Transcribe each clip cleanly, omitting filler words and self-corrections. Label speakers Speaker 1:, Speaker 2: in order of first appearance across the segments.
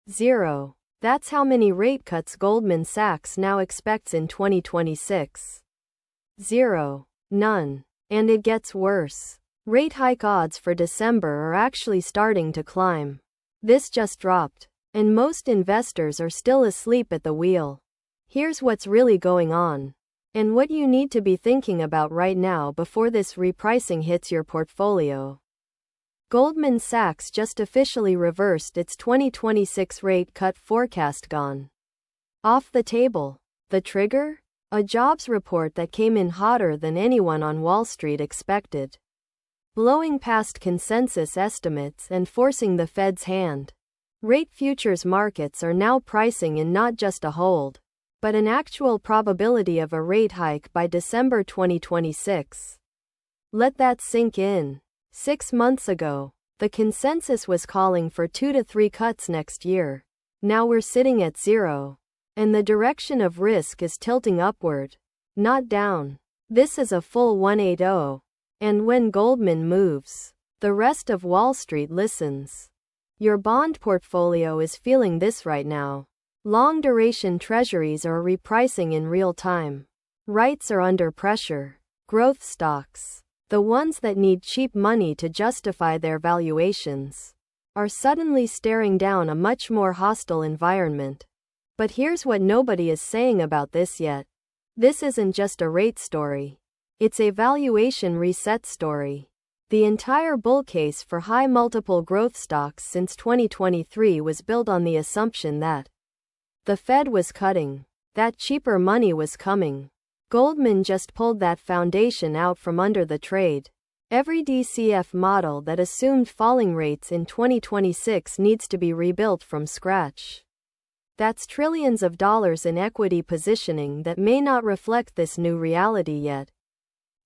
Speaker 1: Zero. That's how many rate cuts Goldman Sachs now expects in 2026. Zero. None. And it gets worse. Rate hike odds for December are actually starting to climb. This just dropped, and most investors are still asleep at the wheel. Here's what's really going on, and what you need to be thinking about right now before this repricing hits your portfolio. Goldman Sachs just officially reversed its 2026 rate cut forecast. Gone. Off the table. The trigger? A jobs report that came in hotter than anyone on Wall Street expected, blowing past consensus estimates and forcing the Fed's hand. Rate futures markets are now pricing in not just a hold, but an actual probability of a rate hike by December 2026. Let that sink in. 6 months ago, the consensus was calling for 2 to 3 cuts next year. Now we're sitting at 0. And the direction of risk is tilting upward, not down. This is a full 180. And when Goldman moves, the rest of Wall Street listens. Your bond portfolio is feeling this right now. Long-duration treasuries are repricing in real time. Rates are under pressure. Growth stocks, the ones that need cheap money to justify their valuations, are suddenly staring down a much more hostile environment. But here's what nobody is saying about this yet. This isn't just a rate story. It's a valuation reset story. The entire bull case for high multiple growth stocks since 2023 was built on the assumption that the Fed was cutting, that cheaper money was coming. Goldman just pulled that foundation out from under the trade. Every DCF model that assumed falling rates in 2026 needs to be rebuilt from scratch. That's trillions of dollars in equity positioning that may not reflect this new reality yet.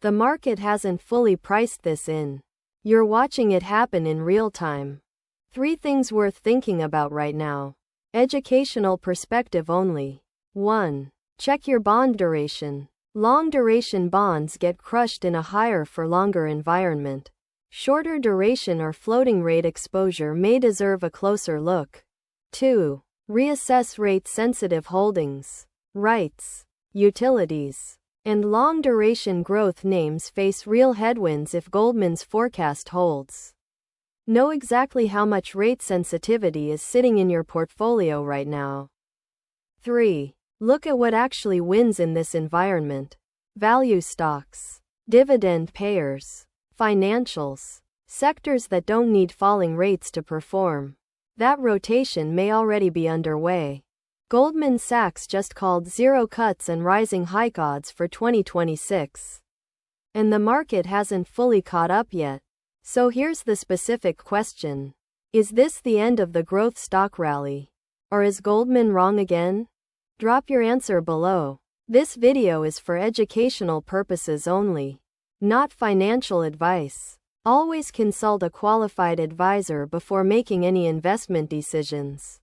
Speaker 1: The market hasn't fully priced this in. You're watching it happen in real time. 3 things worth thinking about right now. Educational perspective only. 1. Check your bond duration. Long-duration bonds get crushed in a higher-for-longer environment. Shorter duration or floating rate exposure may deserve a closer look. 2. Reassess rate-sensitive holdings. REITs, utilities, and long-duration growth names face real headwinds if Goldman's forecast holds. Know exactly how much rate sensitivity is sitting in your portfolio right now. 3. Look at what actually wins in this environment. Value stocks, dividend payers, financials, sectors that don't need falling rates to perform. That rotation may already be underway. Goldman Sachs just called 0 cuts and rising hike odds for 2026. And the market hasn't fully caught up yet. So here's the specific question. Is this the end of the growth stock rally? Or is Goldman wrong again? Drop your answer below. This video is for educational purposes only, not financial advice. Always consult a qualified advisor before making any investment decisions.